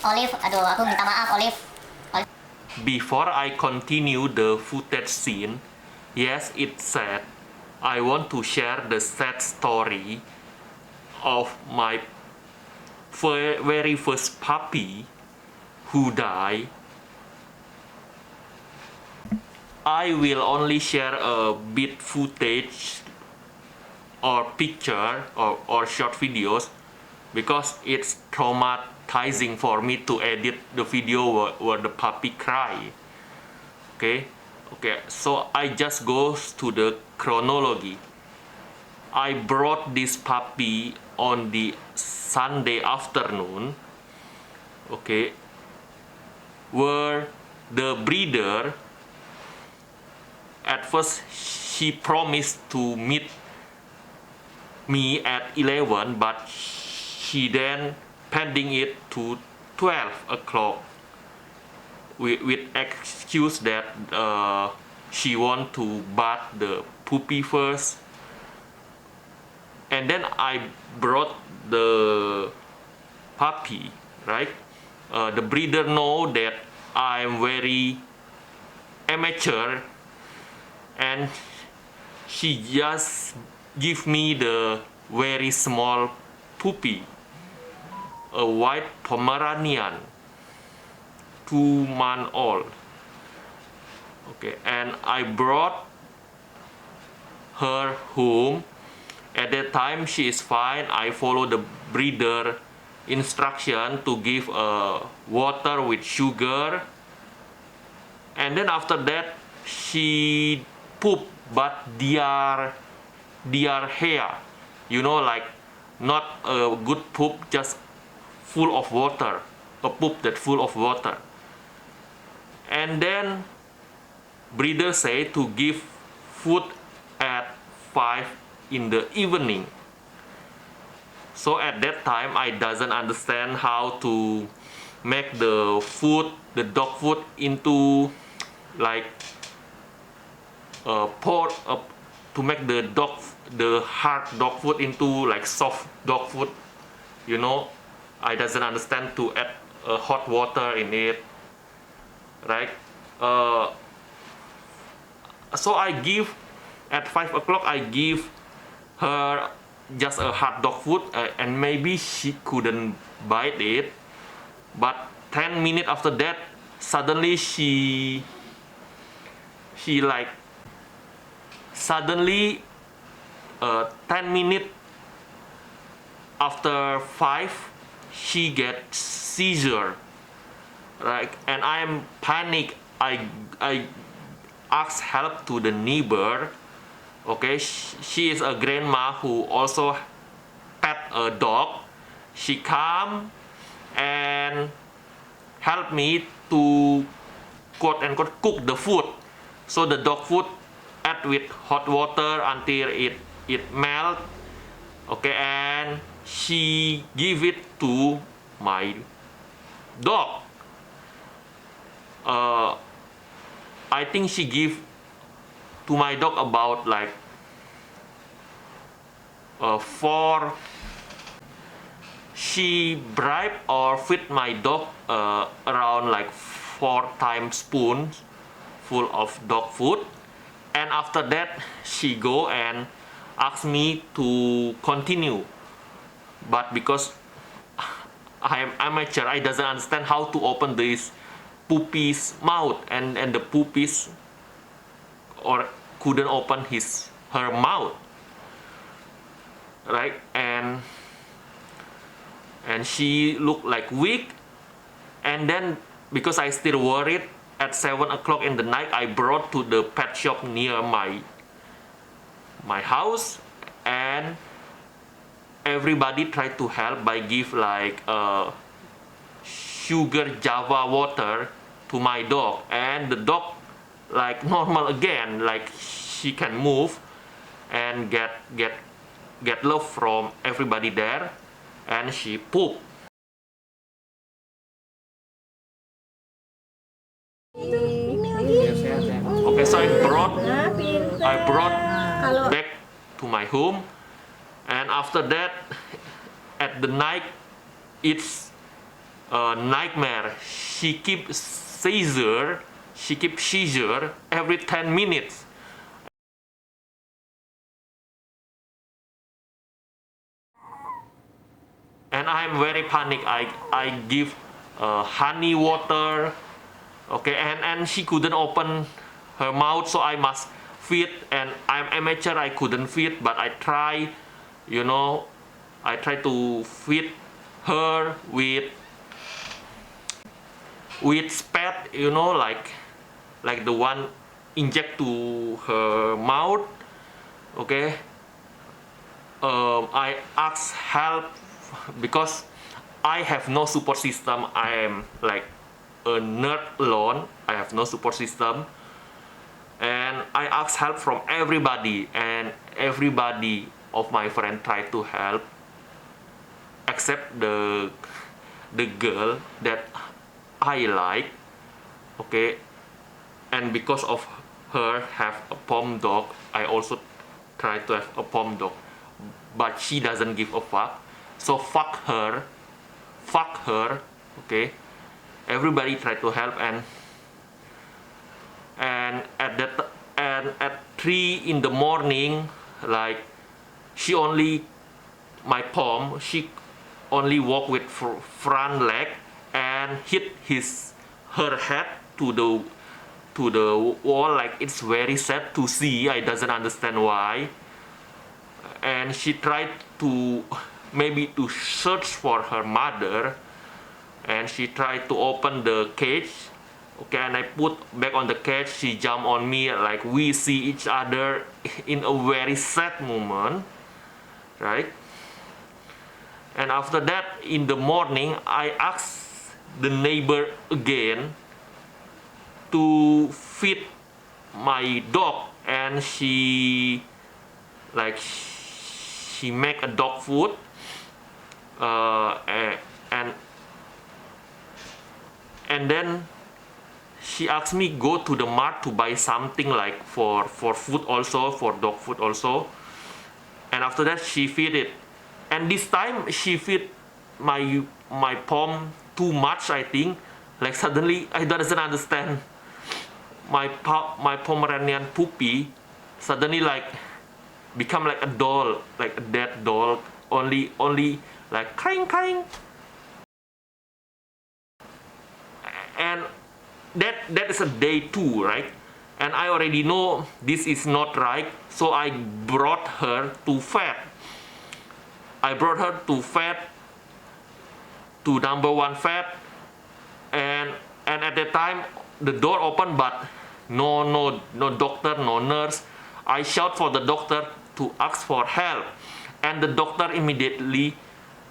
Olive, aduh aku minta maaf Olive. Before I continue the footage scene, yes, it said, I want to share the sad story of my very first puppy who died. I will only share a bit footage or picture or short videos because it's traumatizing for me to edit the video where the puppy cry. Okay, so I just go to the chronology. I brought this puppy on the Sunday afternoon, okay, where the breeder, at first she promised to meet me at 11, but she then pending it to 12 o'clock with excuse that she want to bath the puppy first. And then I brought the puppy, right? The breeder know that I'm very amateur, and she just give me the very small puppy, a white Pomeranian, 2 months old. Okay, and I brought her home. At that time she is fine. I follow the breeder instruction to give water with sugar, and then after that she poop, but their hair, you know, like not a good poop, just full of water, a poop that full of water. And then breeder say to give food at 5 in the evening. So at that time I doesn't understand how to make the food, the dog food, into like to make the hard dog food into like soft dog food, you know. I doesn't understand to add hot water in it, right? So I give at 5 o'clock, I give her just a hot dog food, and maybe she couldn't bite it, but 10 minutes after that suddenly she like suddenly 10 minutes after 5 she get seizure, right? And I am panic. I ask help to the neighbor. Okay, she is a grandma who also pet a dog. She come and help me to quote unquote cook the food. So the dog food add with hot water until it melt. Okay, and she give it to my dog. I think she give to my dog about like 4. She bribe or feed my dog around like 4 times spoons full of dog food, and after that she go and ask me to continue, but because I am amateur, I doesn't understand how to open this puppy's mouth, and the puppies or couldn't open her mouth, right? And she looked like weak. And then because I still worried, at 7 o'clock in the night I brought to the pet shop near my house, and everybody tried to help by give like sugar java water to my dog, and the dog like normal again, like she can move and get love from everybody there, and she poop. Okay, so I brought back to my home, and after that at the night it's nightmare. She keeps seizure. She keeps seizure every 10 minutes. And I'm very panic. I give honey water, okay, and she couldn't open her mouth, so I must feed. And I'm amateur, I couldn't feed, but I try, you know, I try to feed her with spat, you know, like the one inject to her mouth, okay. I ask help because I have no support system. I am like a nerd alone. I have no support system, and I ask help from everybody, and everybody of my friend tried to help, except the girl that I like, okay. And because of her have a pom dog, I also try to have a pom dog, but she doesn't give a fuck. So fuck her, okay. Everybody tried to help, and at 3 in the morning, like she only she only walk with front leg and hit her head to the wall. Like, it's very sad to see. I doesn't understand why. And she tried to maybe to search for her mother, and she tried to open the cage, okay, and I put back on the cage. She jumped on me, like we see each other in a very sad moment, right? And after that, in the morning, I asked the neighbor again to feed my dog, and she make a dog food, and then she asked me go to the mart to buy something like for food also, for dog food also. And after that she feed it, and this time she feed my pom too much, I think. Like, suddenly I doesn't understand, my Pomeranian Puppy suddenly like become like a doll, like a dead doll, only like crying. And that is a day 2, right? And I already know this is not right, so I brought her to vet. I brought her to vet, to number 1 vet, and at that time the door opened, but no doctor, no nurse. I shout for the doctor to ask for help, and the doctor immediately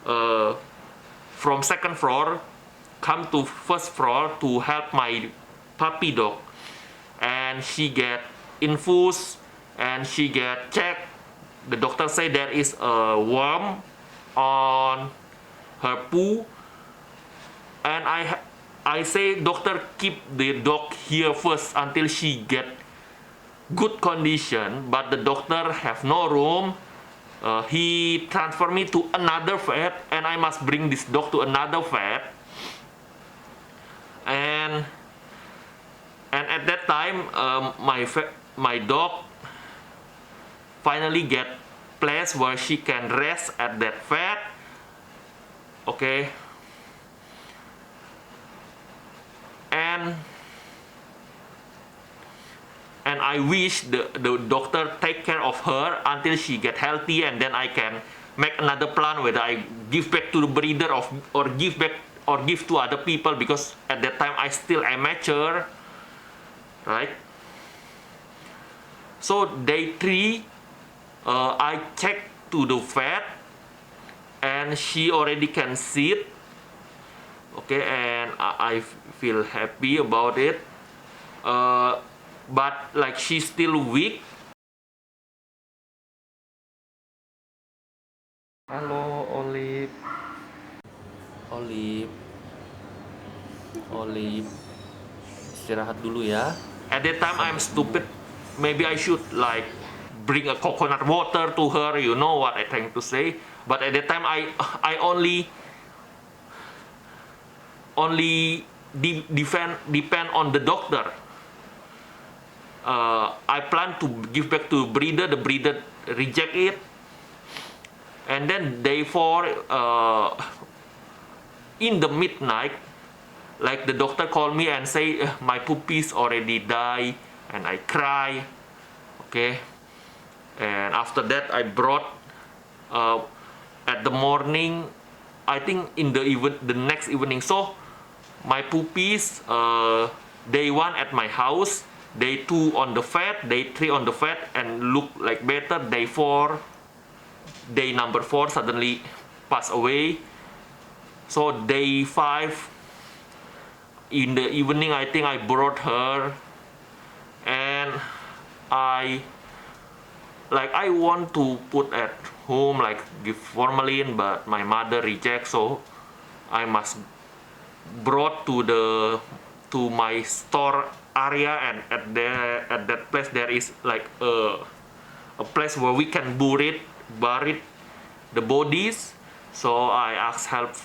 from 2nd floor come to 1st floor to help my puppy dog. And she get infused, and she get checked. The doctor say there is a worm on her poo, and I say, doctor, keep the dog here first until she get good condition. But the doctor have no room. He transfer me to another vet, and I must bring this dog to another vet. And at that time, my dog finally get place where she can rest at that vet, okay. And I wish the doctor take care of her until she get healthy, and then I can make another plan whether I give back to the breeder or give back or give to other people, because at that time I still amateur, right? So day 3, I check to the vet, and she already can sit, okay, and I feel happy about it. But like, she's still weak. Halo Olive. Istirahat dulu ya. At that time I'm stupid. Maybe I should like bring a coconut water to her, you know what I'm trying to say. But at that time I only only depend on the doctor. I plan to give back to breeder. The breeder reject it, and then day 4, in the midnight, like the doctor called me and say my puppies already die, and I cry. Okay, and after that I brought at the morning, I think in the next evening. So my puppies, day 1 at my house, day 2 on the vet, day 3 on the vet, and look like better. Day number 4 suddenly pass away. So day 5 in the evening, I think I brought her, and I want to put at home, like give formalin, but my mother rejects, so I must brought to my store area, and at that place there is like a place where we can bury the bodies. So I asked help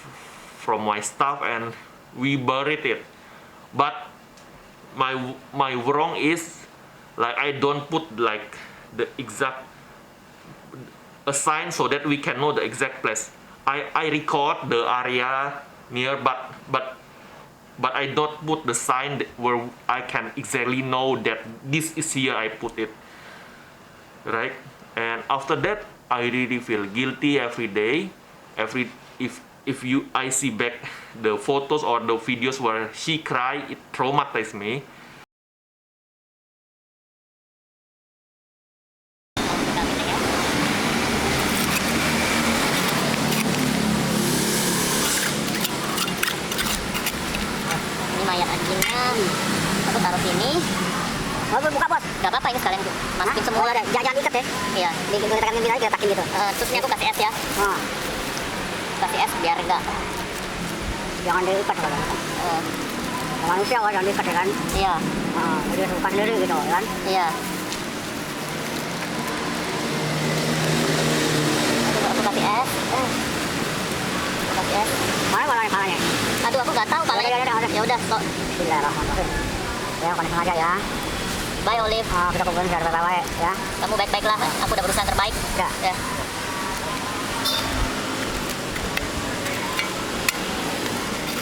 from my staff and we buried it. But my wrong is, like, I don't put like the exact a sign so that we can know the exact place. I record the area near, but I don't put the sign where I can exactly know that this is here I put it, right? And after that, I really feel guilty every day. If I see back the photos or the videos where she cry, it traumatizes me. Ini mayat anjingnya. Aku taruh sini. Oh, buka bos. Gak apa-apa, ini sekalian masukin semua. Jangan diikat ya. Iya. Kita kan aja kita takin gitu. Terus ini aku kasih es ya. Oh. Kasih es biar enggak. Jangan diikat kalau manusia jangan diikat kan. Iya. Dia suka sendiri gitu kan. Iya. Aku kasih es. Aku kasih es. Mana palanya? Aduh, aku nggak tahu palanya. Ya udah, kok. Bismillahirrahmanirrahim. Ya, kalau sengaja ya. Bye Olive. Kita kumpulin biar baik-baik ya. Kamu baik-baiklah. Aku udah berusaha terbaik. Ya.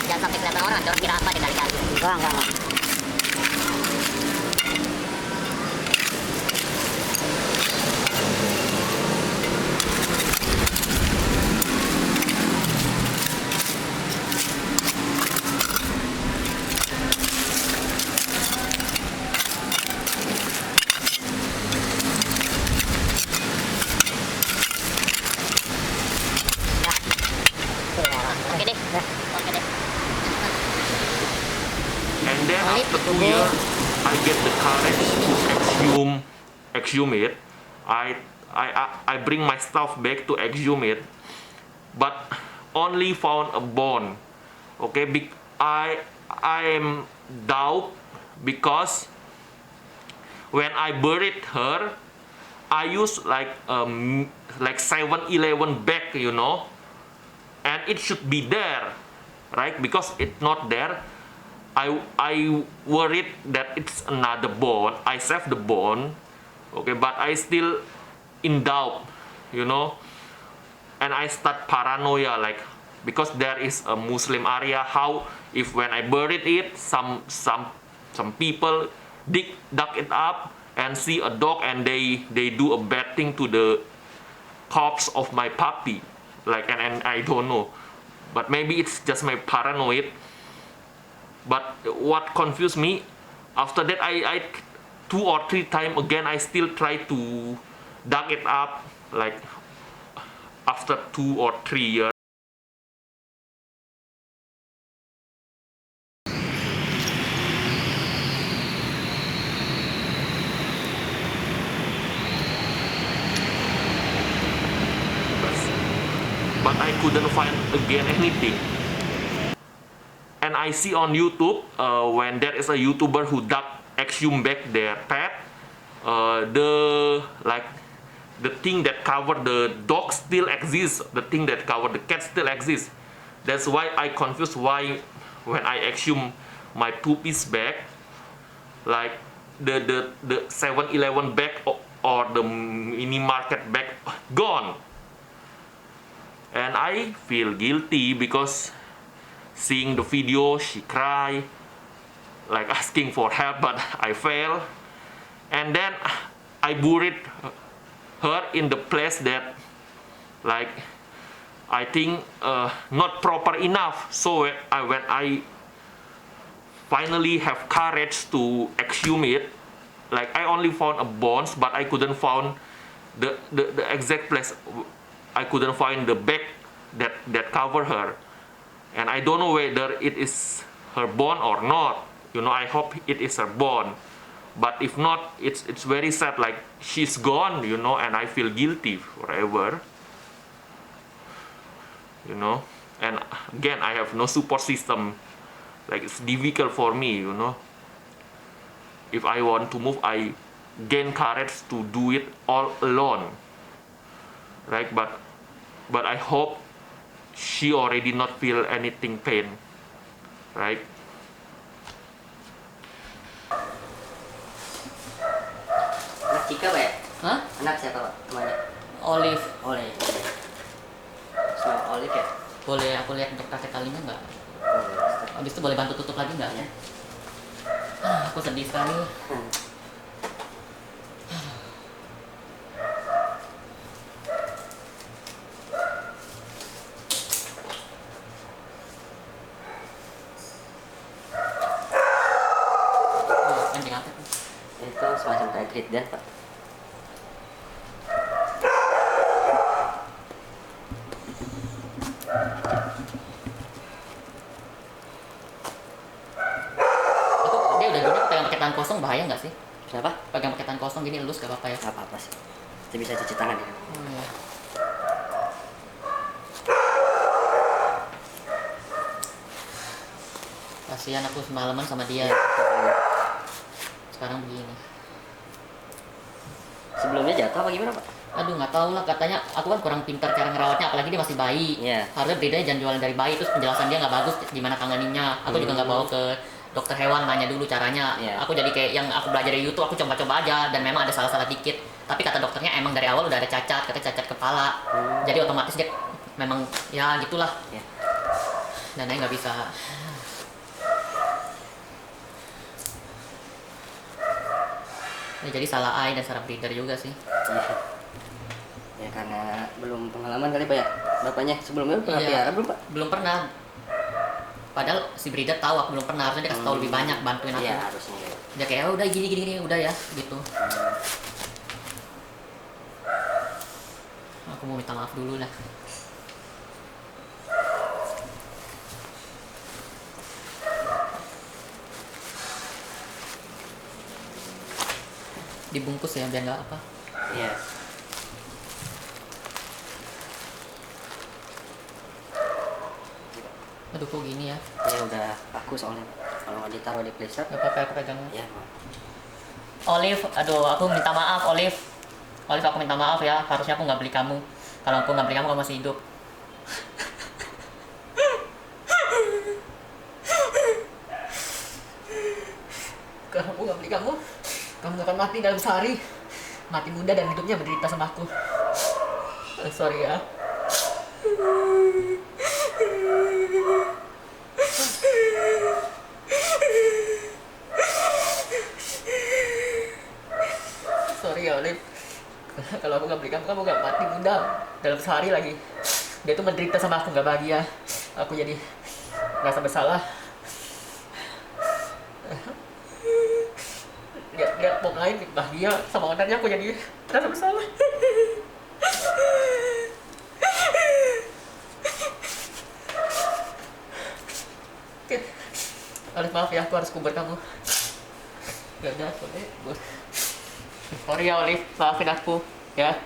Jangan sampai kelihatan orang, orang kira apa deh kali-kali. Enggak. Oke deh. Oke deh. And then after 2 years, I get the courage to exhume it. I bring my stuff back to exhume it, but only found a bone. Okay, I am doubt because when I buried her, I used like 7-Eleven bag, you know, and it should be there, right? Because it's not there. I worried that it's another bone. I saved the bone, okay, but I still in doubt, you know, and I start paranoia, like, because there is a Muslim area. How if when I buried it, some people dug it up and see a dog and they do a bad thing to the corpse of my puppy, like, and I don't know, but maybe it's just my paranoid. But what confused me, after that I 2 or 3 times again I still try to dug it up, like after 2 or 3 years. But I couldn't find again anything. And I see on YouTube, when there is a YouTuber who exhume back their pet, the thing that cover the dog still exists, the thing that cover the cat still exists. That's why I confused why when I exhume my two-piece bag, like the 7-Eleven bag or the mini market bag gone, and I feel guilty because seeing the video she cry, like asking for help, but I fail, and then I buried her in the place that, like, I think not proper enough. So when I finally have courage to exhume it, like I only found a bones, but I couldn't find the exact place. I couldn't find the bag that cover her, and I don't know whether it is her bone or not. You know, I hope it is her bone, but if not, it's very sad. Like she's gone, you know, and I feel guilty forever. You know, and again, I have no support system. Like it's difficult for me, you know. If I want to move, I gain courage to do it all alone. Right, but I hope she already not feel anything pain, right? Anak Cika Pak ya? Hah? Anak siapa Pak? Temannya? Olive. Oleh. Smell Olive ya? Boleh aku lihat untuk kakek kalinya nggak? Habis itu boleh bantu tutup lagi nggak? Ya. Aku sedih sekali. Anjing apa? Itu semacam kayak Great Dane Pak. Dia udah gini pegang pakai tangan kosong bahaya nggak sih? Kenapa? Pegang pakai tangan kosong gini elus gak apa-apa ya? Gak apa-apa sih. Kita bisa cuci tangan ya. Oh, iya. Kasihan aku semalaman sama dia. Sekarang begini. Sebelumnya jatuh apa gimana Pak? Aduh nggak tahu lah, katanya aku kan kurang pintar cara ngerawatnya, apalagi dia masih bayi. Iya. Harusnya breedernya jangan jualan dari bayi, terus penjelasan dia nggak bagus gimana tanganinnya. Aku juga nggak bawa ke dokter hewan, nanya dulu caranya. Iya. Aku jadi kayak yang aku belajar dari YouTube, aku coba-coba aja, dan memang ada salah-salah dikit. Tapi kata dokternya emang dari awal udah ada cacat, katanya cacat kepala. Jadi otomatis dia memang ya gitulah. Iya. Dan saya nggak bisa. Ya, jadi salah I dan salah breeder juga sih. Iya. Ya karena belum pengalaman kali Pak ya. Bapaknya sebelumnya pernah Iya. pelihara belum Pak? Belum pernah. Padahal si breeder tahu aku belum pernah, harusnya dia kasih tahu lebih banyak, bantuin aku. Iya harusnya. Dia kayak "Oh, udah gini udah ya gitu. Aku mau minta maaf dulu lah. Dibungkus ya biar nggak apa. Iya. Aduh kok gini ya. Ya udah aku soalnya kalau nggak ditaruh di freezer. Gak apa-apa aku pegang. Ya maaf. Olive, aduh aku minta maaf Olive. Olive aku minta maaf ya. Harusnya aku nggak beli kamu. Kalau aku nggak beli kamu masih hidup. Kalau aku nggak beli kamu akan mati dalam sehari. Mati muda dan hidupnya menderita sama aku. Sorry ya. Sorry ya Olive. Kalau aku nggak beli kamu nggak mati muda dalam sehari lagi. Dia tuh menderita sama aku, nggak bahagia. Aku jadi merasa bersalah. Lihat orang lain bahagia sama orangnya, aku jadi merasa bersalah. Oke, Olive maaf ya, aku harus kubur kamu. Ya udah, sorry ya Olive, maafin aku ya.